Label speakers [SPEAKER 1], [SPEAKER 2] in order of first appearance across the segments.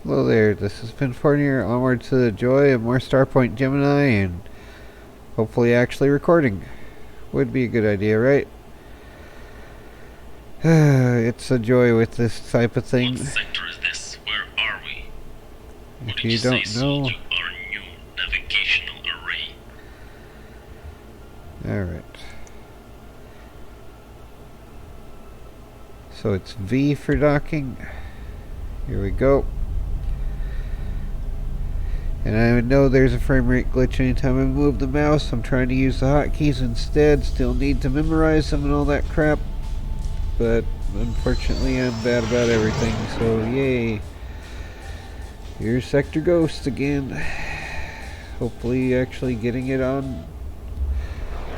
[SPEAKER 1] Hello there, this has been Fornier, onward to the joy of more Starpoint Gemini and hopefully actually recording. Would be a good idea, right? It's a joy with this type of thing.
[SPEAKER 2] What sector is this? Where are we?
[SPEAKER 1] If you don't know...
[SPEAKER 2] To our new navigational array?
[SPEAKER 1] Alright. So it's V for docking. Here we go. And I know there's a frame rate glitch anytime I move the mouse. I'm trying to use the hotkeys instead. Still need to memorize them and all that crap. But unfortunately I'm bad about everything, so yay. Here's Sector Ghost again. Hopefully actually getting it on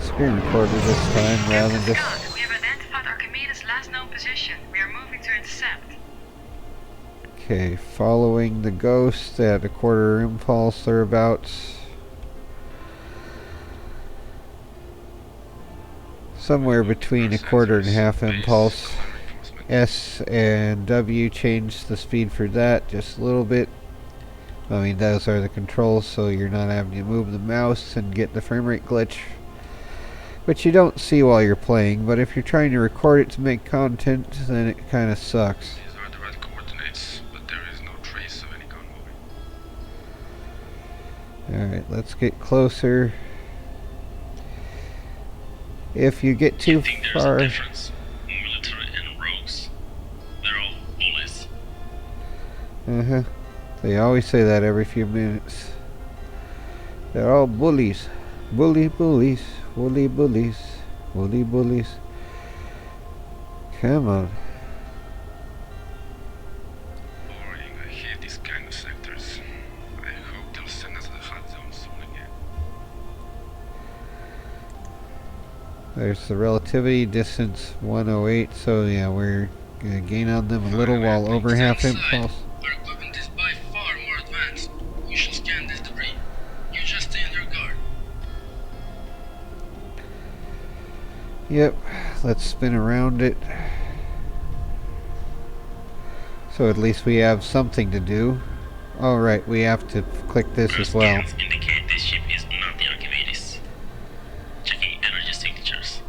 [SPEAKER 1] screen recorder this time rather than just...
[SPEAKER 3] We have identified Archimedes' last known position. We are moving to intercept.
[SPEAKER 1] Okay, following the ghost at a quarter impulse thereabouts. Somewhere between a quarter and a half impulse. S and W change the speed for that just a little bit. I mean, those are the controls, so you're not having to move the mouse and get the frame rate glitch, which you don't see while you're playing, but if you're trying to record it to make content, then it kind of sucks.
[SPEAKER 4] These are the right coordinates, but there is no trace of any gun moving.
[SPEAKER 1] Alright, let's get closer. If you get too far...
[SPEAKER 2] There's a difference. Military and rogues. They're all bullies.
[SPEAKER 1] Uh-huh. They always say that every few minutes. They're all bullies. Bully bullies. Bully bullies. Bully bullies. Come on.
[SPEAKER 4] Boring, I hate these kind of sectors. I hope they'll send us to the hot zone soon again.
[SPEAKER 1] There's the relativity distance 108, so yeah, we're gonna gain on them a little while over half impulse.
[SPEAKER 4] Our equipment is by far more advanced. We shall scan this debris. You just stay on your guard.
[SPEAKER 1] Yep, let's spin around it. So at least we have something to do. Alright, we have to click this as well.
[SPEAKER 2] Scans indicate this ship is not the Archimedes. Checking energy signatures.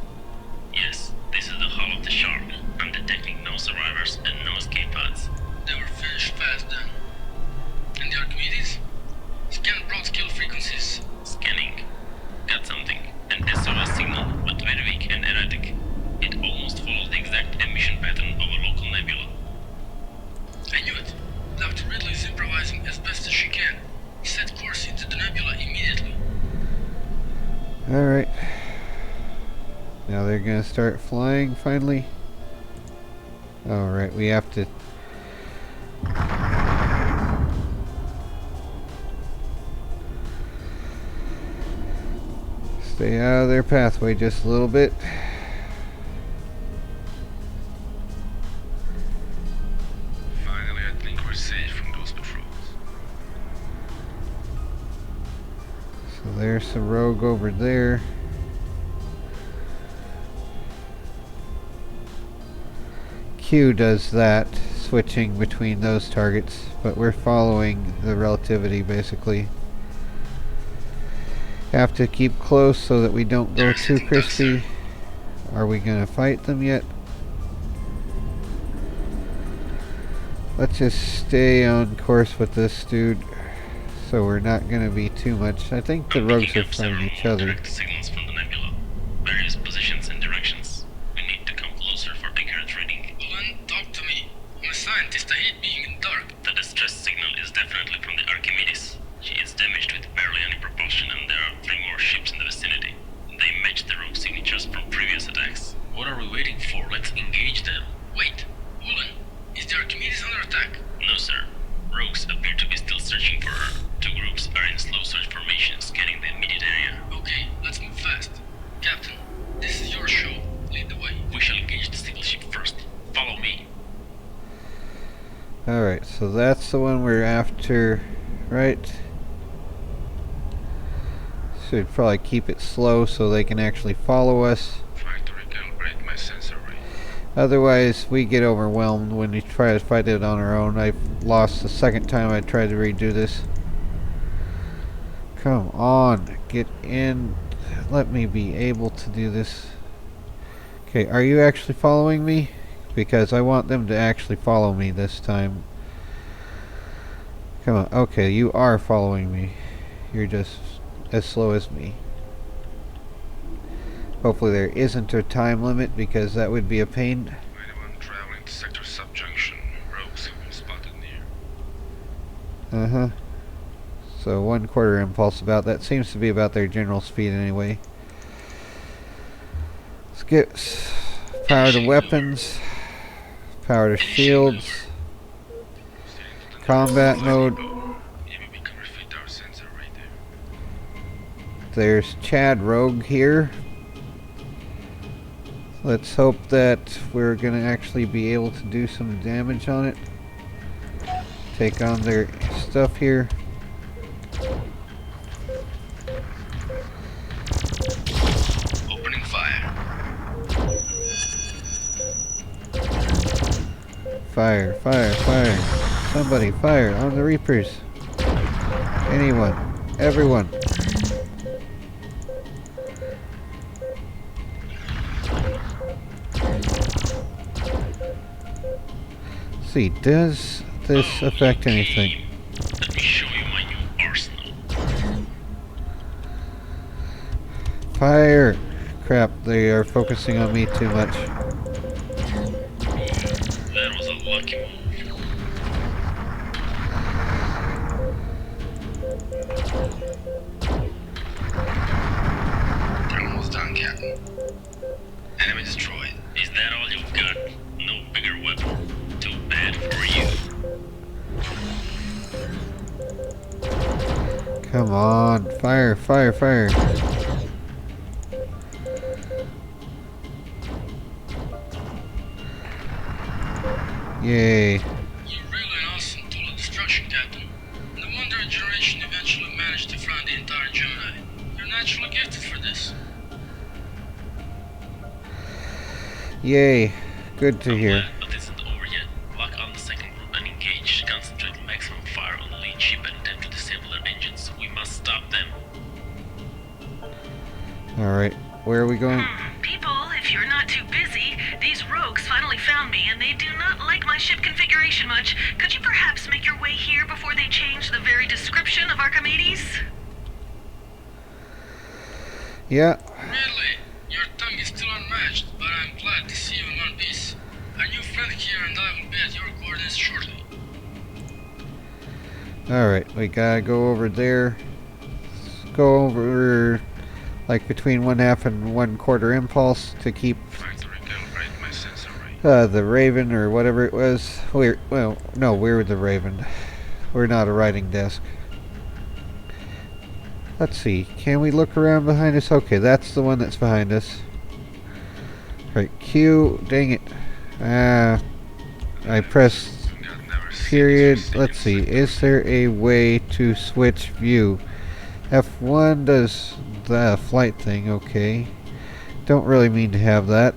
[SPEAKER 2] Yes, this is the hull of the shark. I'm detecting no survivors and no escape pods.
[SPEAKER 4] They were finished fast then. And the Archimedes? Scan broad scale frequencies.
[SPEAKER 2] Scanning. Got something. An SOS signal, but very weak and erratic. It almost follows the exact emission pattern of a local nebula.
[SPEAKER 4] I knew it. Dr. Ridley is improvising as best as she can. Set course into the nebula immediately.
[SPEAKER 1] Alright. Now they're gonna start flying finally. Alright, we have to... stay out of their pathway just a little bit.
[SPEAKER 4] Finally, I think we're safe from those patrols.
[SPEAKER 1] So there's the rogue over there. Q does that, switching between those targets, but we're following the relativity basically. Have to keep close so that we don't go too crispy. Are we gonna fight them yet? Let's just stay on course with this dude, so we're not gonna be too much. I think the rogues are fighting each other.
[SPEAKER 2] Direct signals from the nebula. Various positions and directions. We need to come closer for accurate reading.
[SPEAKER 4] Ulan, talk to me. I'm a scientist. I hate being in the dark.
[SPEAKER 2] The distress signal is definitely from the Archimedes. She is damaged with barely any propulsion, and there are 3 more ships in the vicinity. They match the rogue signatures from previous attacks. What are we waiting for? Let's engage them.
[SPEAKER 4] Wait, Ulan, is the Archimedes under attack?
[SPEAKER 2] No, sir. Rogues appear to be still searching for her. 2 groups are in slow search formation, scanning the immediate area.
[SPEAKER 4] Okay, let's move fast. Captain, this is your show. Lead the way.
[SPEAKER 2] We shall engage the single ship first. Follow me.
[SPEAKER 1] Alright, so that's the one we're after, right? Should probably keep it slow so they can actually follow us.
[SPEAKER 4] Trying to recalibrate my sensor array.
[SPEAKER 1] Otherwise, we get overwhelmed when we try to fight it on our own. I lost the second time I tried to redo this. Come on, get in. Let me be able to do this. Okay, are you actually following me? Because I want them to actually follow me this time. Come on. Okay, you are following me. You're just as slow as me. Hopefully there isn't a time limit, because that would be a pain.
[SPEAKER 4] Anyone traveling to Sector Subjunction, rogues have been spotted near.
[SPEAKER 1] Uh-huh. So 1/4 impulse about. That seems to be about their general speed anyway. Let's get power to weapons. Power to shields. Combat mode. There's Chad Rogue here. Let's hope that we're gonna actually be able to do some damage on it. Take on their stuff here.
[SPEAKER 2] Opening fire.
[SPEAKER 1] Fire, fire, fire. Somebody fire on the Reapers. Anyone. Everyone. See, does this affect anything?
[SPEAKER 2] Let me show you my new arsenal.
[SPEAKER 1] Fire! Crap, they are focusing on me too much.
[SPEAKER 2] That was a lucky move.
[SPEAKER 4] They're almost done, Captain. Enemy destroyed.
[SPEAKER 2] Is that all you've got? No bigger weapon? Too bad for you.
[SPEAKER 1] Come on, fire, fire, fire. Yay.
[SPEAKER 4] You're really an awesome tool of destruction, Captain. No wonder a generation eventually managed to find the entire Gemini. You're naturally gifted for this.
[SPEAKER 1] Yay. Good to hear.
[SPEAKER 2] But this isn't over yet. Lock on the second group and engage. Concentrate maximum fire on the lead ship and attempt to disable their engines. We must stop them.
[SPEAKER 1] Alright, where are we going?
[SPEAKER 3] People, if you're not too busy, these rogues finally found me and they do not like my ship configuration much. Could you perhaps make your way here before they change the very description of Archimedes?
[SPEAKER 1] Yeah.
[SPEAKER 4] Really? Your tongue is still unmatched, but I'm glad to see you in one piece. A new friend here and I will be at your coordinates shortly.
[SPEAKER 1] Alright, we gotta go over there. Let's go over like between 1/2 and 1/4 impulse to keep
[SPEAKER 4] Trying to recalibrate my sensor array.
[SPEAKER 1] the Raven or whatever it was. We're the Raven. We're not a writing desk. Let's see. Can we look around behind us? Okay, that's the one that's behind us. Right, Q. Dang it. I pressed period. Let's see. Is there a way to switch view? F1 does the flight thing. Okay. Don't really mean to have that.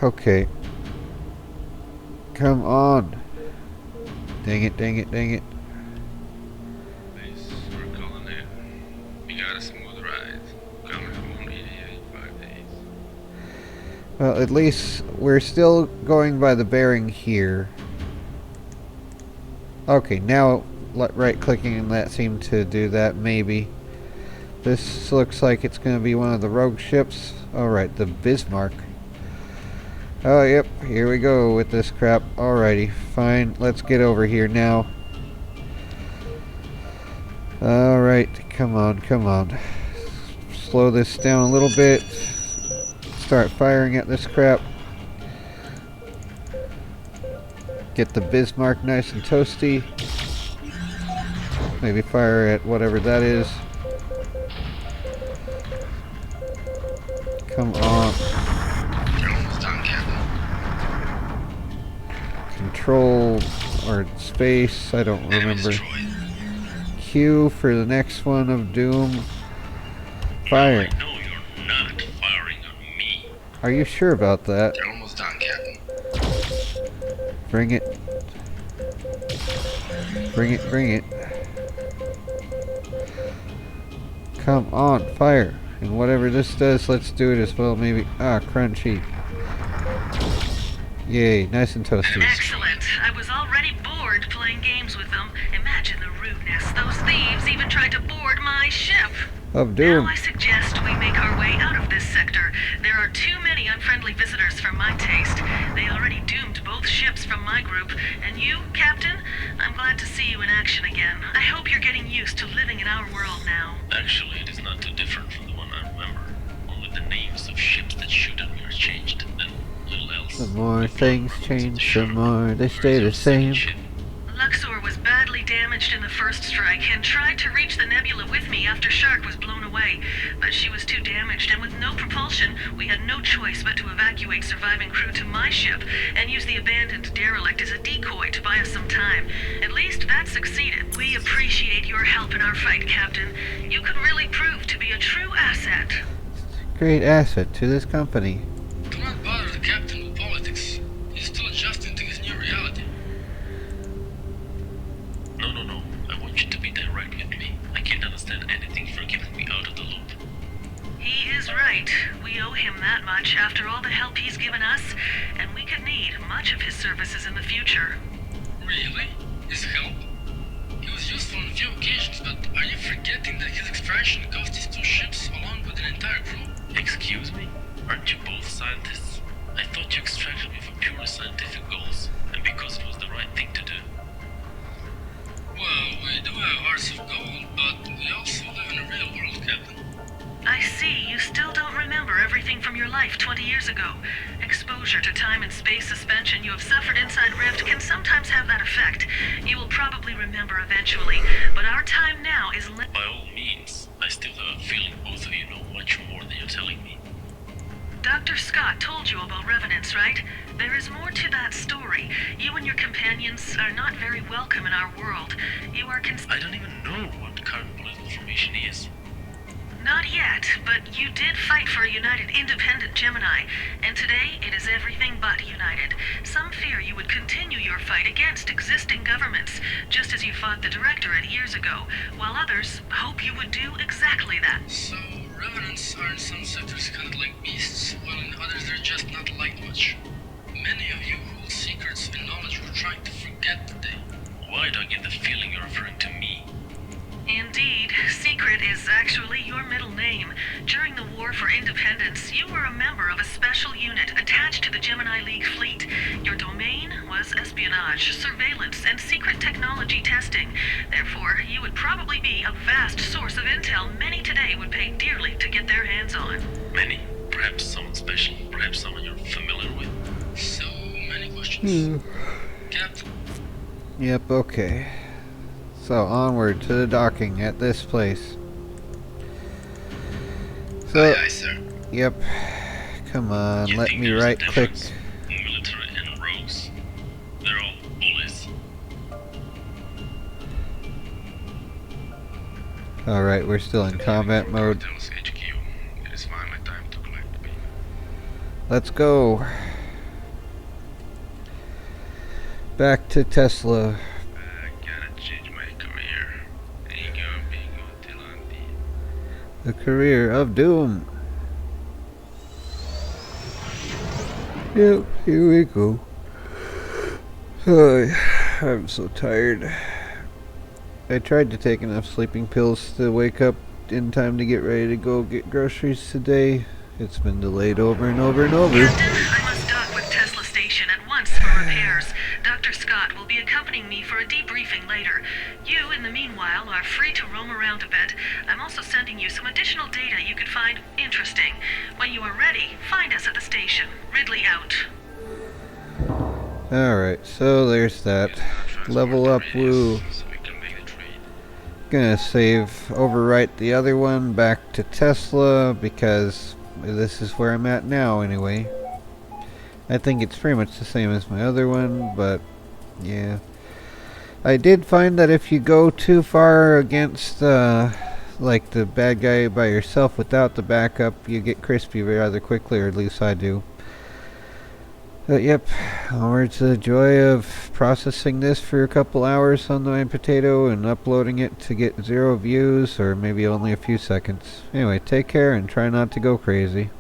[SPEAKER 1] Okay. Come on. Dang it, dang it, dang it.
[SPEAKER 4] Please, we're calling in. We got a smooth ride. Coming from only 85 days.
[SPEAKER 1] Well, at least we're still going by the bearing here. Okay, now right clicking and that seemed to do that, maybe. This looks like it's going to be one of the rogue ships. Alright, the Bismarck. Oh, yep, here we go with this crap. Alrighty, fine. Let's get over here now. Alright, come on, come on. Slow this down a little bit. Start firing at this crap. Get the Bismarck nice and toasty. Maybe fire at whatever that is. Come on. Control or space, I don't remember. Q for the next one of Doom. Fire.
[SPEAKER 2] No, you're not.
[SPEAKER 1] Are you sure about that?
[SPEAKER 4] They're almost done, Captain.
[SPEAKER 1] Bring it. Bring it, bring it. Come on, fire. And whatever this does, let's do it as well, maybe. Ah, crunchy. Yay, nice and toasty.
[SPEAKER 3] Excellent. I was already bored playing games with them. Imagine the rudeness. Those thieves even tried to board my ship.
[SPEAKER 1] Of doom.
[SPEAKER 3] Now I suggest we make our way out of this sector. There are too many unfriendly visitors for my taste. They already doomed both ships from my group. And you, Captain, I'm glad to see you in action again. I hope you're getting used to living in our world now.
[SPEAKER 2] Actually, it is not too different from the one I remember. Only the names of ships that shoot at me are changed, and little else.
[SPEAKER 1] The more things change, the more they stay the same.
[SPEAKER 3] Luxor was badly damaged in the first strike and tried to reach the nebula with me after Shark was blown away. But she was too damaged, and with no propulsion, we had no choice but to evacuate surviving crew to my ship and use the abandoned derelict as a decoy to buy us some time. At least that succeeded. We appreciate your help in our fight, Captain. You could really prove to be a true asset.
[SPEAKER 1] Great asset to this company.
[SPEAKER 4] Do not bother the captain with politics. He's still adjusting to his new reality.
[SPEAKER 2] No. I want you to be direct with me. I can't understand anything for giving me out of the loop.
[SPEAKER 3] He is right. We owe him that much after all the help he's given us, and we could need much of his services in the future.
[SPEAKER 4] Really? His help? He was useful on a few occasions, but are you forgetting that his extraction cost his 2 ships along with an entire crew?
[SPEAKER 2] Excuse me? Aren't you both scientists? I thought you extracted me for purely scientific goals, and because it was the right thing to do.
[SPEAKER 4] Well, we do have hearts of gold, but we also live in a real world, Captain.
[SPEAKER 3] I see you still don't remember everything from your life 20 years ago. Exposure to time and space suspension you have suffered inside Rift can sometimes have that effect. You will probably remember eventually, but our time now is
[SPEAKER 2] By all means, I still have a feeling both of you know much more than you're telling me.
[SPEAKER 3] Dr. Scott told you about revenants, right? There is more to that story. You and your companions are not very welcome in our world. You are
[SPEAKER 2] I don't even know what current political formation is.
[SPEAKER 3] Not yet, but you did fight for a united, independent Gemini, and today it is everything but united. Some fear you would continue your fight against existing governments, just as you fought the Directorate years ago, while others hope you would do exactly that.
[SPEAKER 4] So, revenants are in some sectors kind of like beasts, while in others they're just not liked much. Many of you hold secrets and knowledge we're trying to forget today.
[SPEAKER 2] Why do I get the feeling you're referring to me?
[SPEAKER 3] Indeed, Secret is actually your middle name. During the War for Independence, you were a member of a special unit attached to the Gemini League fleet. Your domain was espionage, surveillance, and secret technology testing. Therefore, you would probably be a vast source of intel many today would pay dearly to get their hands on.
[SPEAKER 2] Many? Perhaps someone special? Perhaps someone you're familiar with?
[SPEAKER 4] So many questions. Captain.
[SPEAKER 1] Yep, okay. So, onward to the docking at this place. So,
[SPEAKER 4] Aye, sir.
[SPEAKER 1] yep. Come on,
[SPEAKER 2] You
[SPEAKER 1] let
[SPEAKER 2] think
[SPEAKER 1] me
[SPEAKER 2] there's a
[SPEAKER 1] right click.
[SPEAKER 2] difference in military and rogues? They're all bullies.
[SPEAKER 1] Alright, we're still in combat mode.
[SPEAKER 4] HQ. It is finally time to collect the payment.
[SPEAKER 1] Let's go. Back to Tesla.
[SPEAKER 4] I gotta change my career. Ain't gonna be good till I'm dead.
[SPEAKER 1] The career of doom. Yep, here we go. I'm so tired. I tried to take enough sleeping pills to wake up in time to get ready to go get groceries today. It's been delayed over and over and over.
[SPEAKER 3] Captain, I must dock with Tesla Station at once for repairs. Dr. Scott will be accompanying me for a debriefing later. You, in the meanwhile, are free to roam around a bit. I'm also sending you some additional data you could find interesting. When you are ready, find us at the station. Ridley out.
[SPEAKER 1] Alright, so there's that. Level up, woo.
[SPEAKER 4] So we can make the trade.
[SPEAKER 1] Gonna save, overwrite the other one back to Tesla because this is where I'm at now anyway. I think it's pretty much the same as my other one, but yeah. I did find that if you go too far against the like the bad guy by yourself without the backup, you get crispy rather quickly, or at least I do. But yep, onward to the joy of processing this for a couple hours on my potato and uploading it to get 0 views, or maybe only a few seconds. Anyway, take care and try not to go crazy.